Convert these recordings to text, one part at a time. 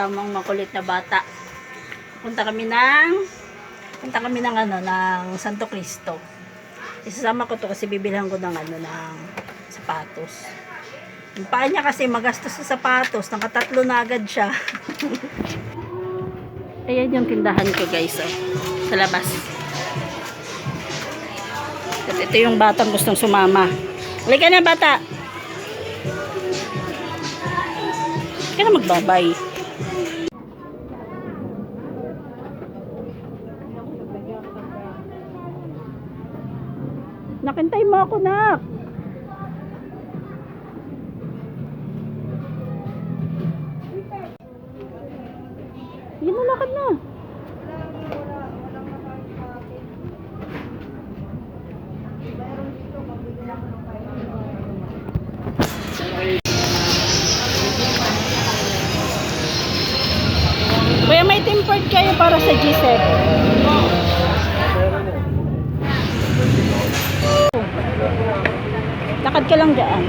kasamang makulit na bata. Punta kami ng Santo Cristo. Isasama ko to kasi bibilhan ko ng sapatos. Yung paa niya kasi magastos sa sapatos, nakatatlo na agad siya. Ayan yung tindahan ko, guys, sa labas. At ito yung batang gustong sumama. Halika na, bata. Halika na, magbabay. Nakintay mo ako, nak. Yun na, lakad na. Kuya, may tempered kayo para sa G7. Lakad ka lang dyan.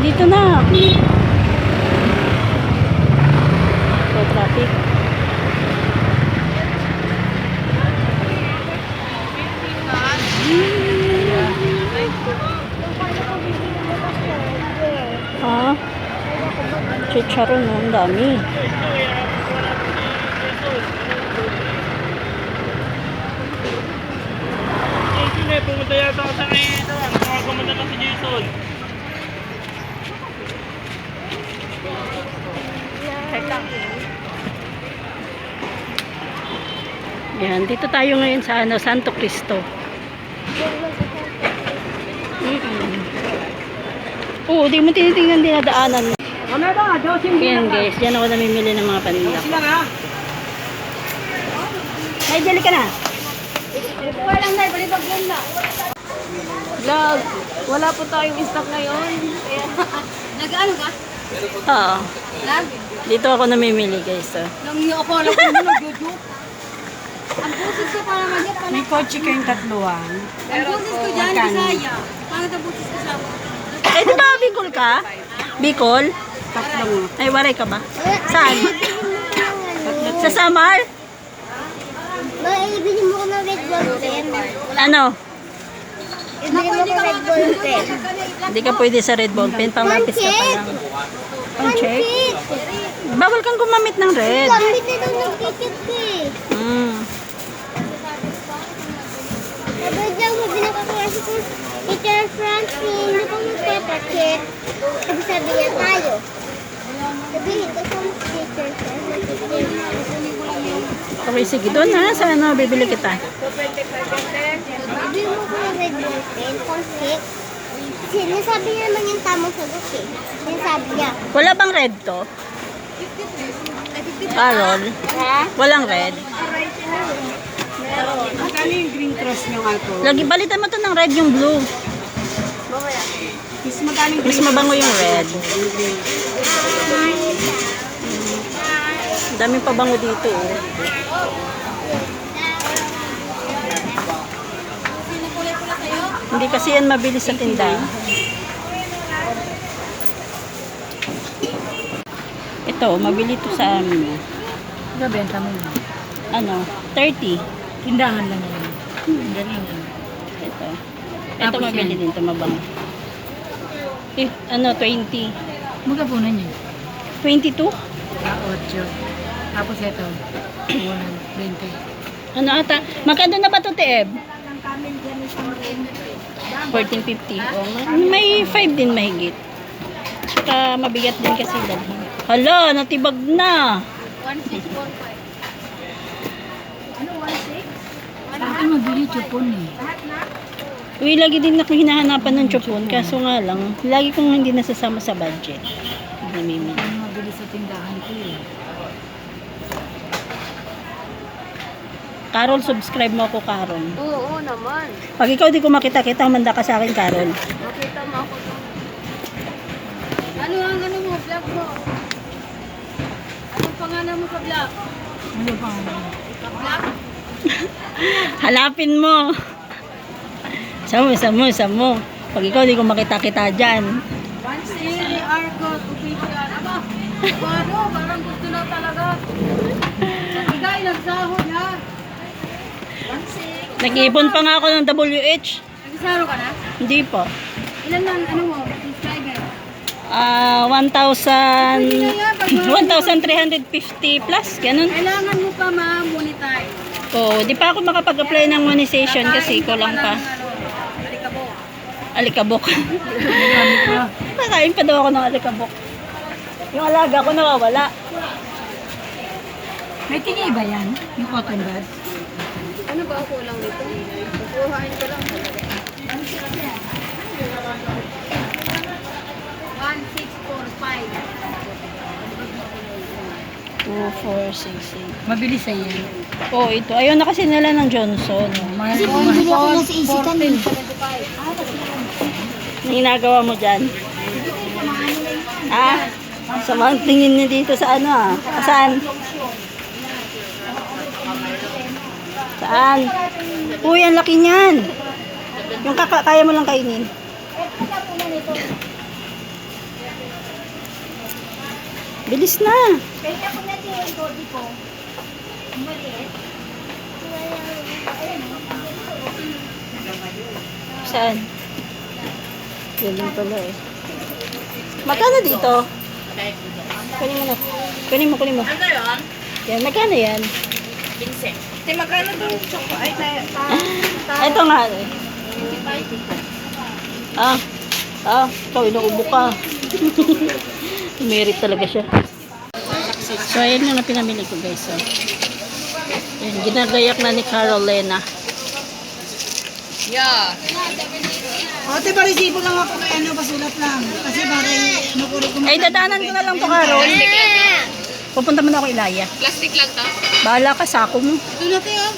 Dito na. So, traffic. Ha? Chicharon, no? Ang dami. Pumunta yata ako sa ito. Nakakamanda na si Jason. Yan, dito tayo ngayon sa Santo Cristo. Oo, di mo tinitingnan dinadaanan. Yan, guys, dyan ako namimili ng mga paninda. Ay, dali ka na. Vlog, wala po tayong stock ngayon. Nag-ano ka? Oo. Vlog? Dito ako namimili, guys. Nangyo ako, alam ko mo nag-youtube. Ang busis ko para mag-get pa May kotse kayong tatluan. Ang busis ko dyan, Bisaya. Pangit ang busis ko sa ako. Eh, di ba Bicol ka? Bicol? Tatlong. Ay, waray ka ba? Saan? Sa Samar? Ibili mo ko ng red ball pen. Ano? Ibili mo ko red ball pen. Hindi ka pwede sa red ball pen. Panglapis ka pa lang. Pang-check? Bawal kang gumamit ng red. Gamit na daw ng ticket eh. Sabi daw, sabi na kaklase ko, Teacher Francine, hindi ko magpapacheck. Sabi niya tayo. Sabi, hindi ko mag-teacher Francine. Okay, sige. Doon na. Sa ano, bibili kita. Ibili mo ko ng red ball pen, pang-check. Sinasabi niya naman yung tamang sagot eh. Sinasabi niya. Wala bang red to? Carol? Ha? Walang red? Magkano yung green cross nyo nga to? Lagi, balitan mo to ng red yung blue. Is magkano yung Mas mabango yung red. Daming pabango dito. Oh. Hindi kasi yan mabilis sa tindahan. Ito, mabili to sa amin. Nabenta mo na. Ano, 30. Tindahan lang yun. Galing. Ito. Ito Tapos mabili yan. din, ito mabango. Eh, ano, 20. Magapunan niya. 22? 8. Tapos ito. 20. Ano ata? Magkano na ba ito, Teeb? 14.50. Oh, may 5 din mahigit. Tsaka mabigat din kasi dalhin. Hala, natibag na. 1645. Bakit mabili chupon eh? Uy, lagi din ako hinahanapan ng chupon. Kaso nga lang, lagi kong hindi nasasama sa budget. Namimili. Ano mabili sa tindahan ko eh. Carol, subscribe mo ako, Carol. Oo naman. Pag ikaw di ko makita-kita, manda ka sa akin, Carol. Makita mo ako doon. Ano ang ano mo, vlog mo? Anong pangalan mo sa vlog? Ano pa? Sa vlog? Hanapin mo. Samo. Pag ikaw, hindi ko makita-kita dyan. Pansiri, Arcos, official. Aba, parang gusto na talaga. Igay, nagsahod ha. Nag-iipon pa nga ako ng WH. Nagsaro ka na? Hindi po. Ilan lang, ano mo, subscriber? 1,350 plus, ganun. Kailangan mo pa ma-monetize. Oo, di pa ako makapag-apply ng monetization kasi kulang pa. Alikabok. Kakain pa daw ako ng alikabok. Yung alaga ko nawawala. May tingi ba yan? Yung cotton bud? Ano ba ako lang nito? Kukuhain ko lang. 1645. 2,468. Mabilis ay yan. Oo, ito. Ayaw na kasi nila ng Johnson. Kasi Bumili ako na sa isitan eh. Ang ginagawa mo dyan? Ah? Sama ang tingin niya dito sa ano ah. Saan? Saan? Uy, ang laki niyan. Yung kaya mo lang kainin. Bilis na. Kaya ako natin yung body ko. Maliit. Saan? Ganun pala eh. Magkano dito? Kunin mo na. Kunin mo. Ano yun? Yan, magkano yan? 15. Te, magkano to? Choco. Ay, Ito nga eh. Ikaw, inuubo ka. Merit talaga siya. So, ayan yung pinamili ko guys. So. Yan, ginagayak na ni Carolina. Yeah. Ate, parisipo lang ako kay ano, pasulat lang. Kasi parang nukuri ko. Ay, dadaanan ko na lang to, Carol. Pupunta mo na ako Ilaya. Plastic lang to? Bahala ka, sako mo. Ito natin ah.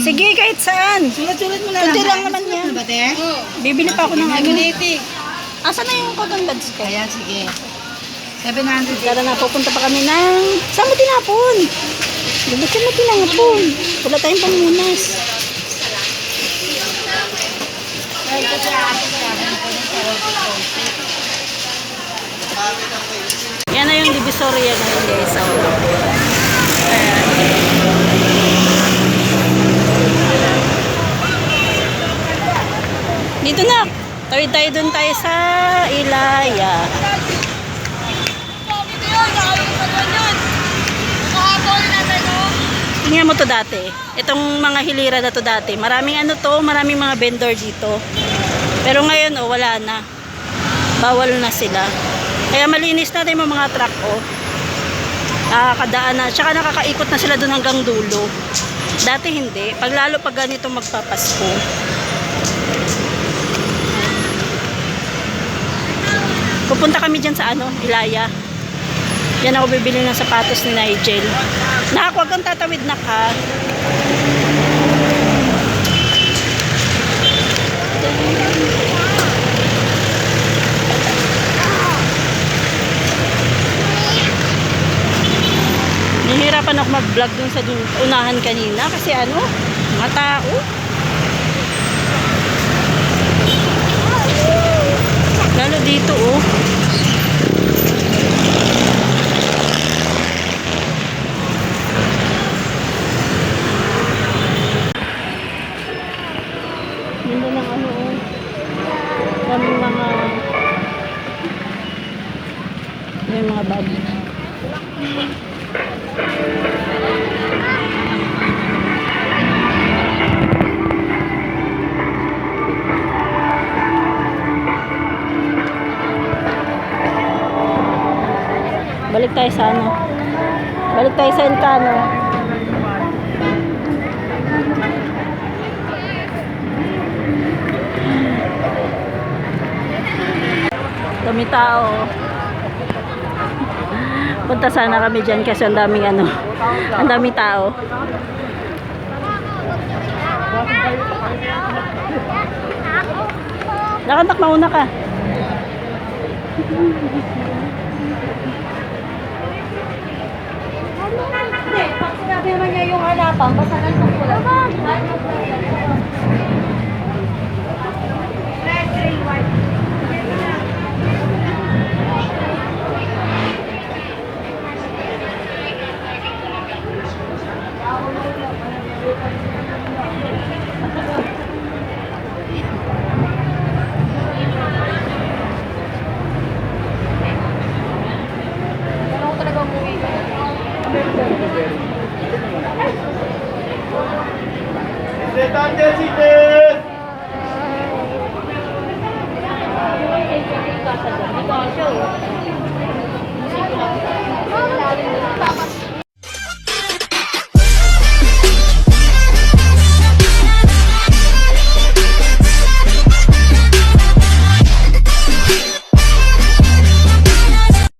Sige, kahit saan. Sulat-sulat mo na lang. Kunti lang naman yan. Ba, te? Bibili pa ako ng ano. Magnetic. Asan na yung cotton buds ko? Ayan, sige. 700. Tara na, pupunta pa kami ng... Saan mo tinapon? Ba't saan mo tinapon? Wala tayong pamunas. Yan na yung divisoria ngayon guys. So, ayan. Dito na. Tawid tayo dun tayo sa Ilaya. Tingnan mo to dati. Itong mga hilira na to dati. Maraming ano to, maraming mga vendor dito. Pero ngayon, oh, wala na. Bawal na sila. Kaya malinis na yung mga truck, oh. Nakakadaan na. Tsaka nakakaikot na sila doon hanggang dulo. Dati hindi. Lalo pag ganito magpapasko. Pupunta kami dyan sa ano, Ilaya. Yan ako bibili ng sapatos ni Nigel. Nak, huwag kang tatawid na ka. Nahihirapan ako mag-vlog dun sa unahan kanina kasi ano, mga tao. Lalo dito oh. Ganda ng ano oh. Daming mga may mga bag. Balik tayo sa ano. Balik tayo sa Elcano. Dami tao. Punta sana kami dyan kasi ang daming ano. Ang daming tao. Nakanak, mauna ka. Hindi, pag sinabi Sabi naman niya yung hanapan, basta ng tungkulan. Red, green, white. Ano ko talaga umuwi ka? Sete, Ate, sete!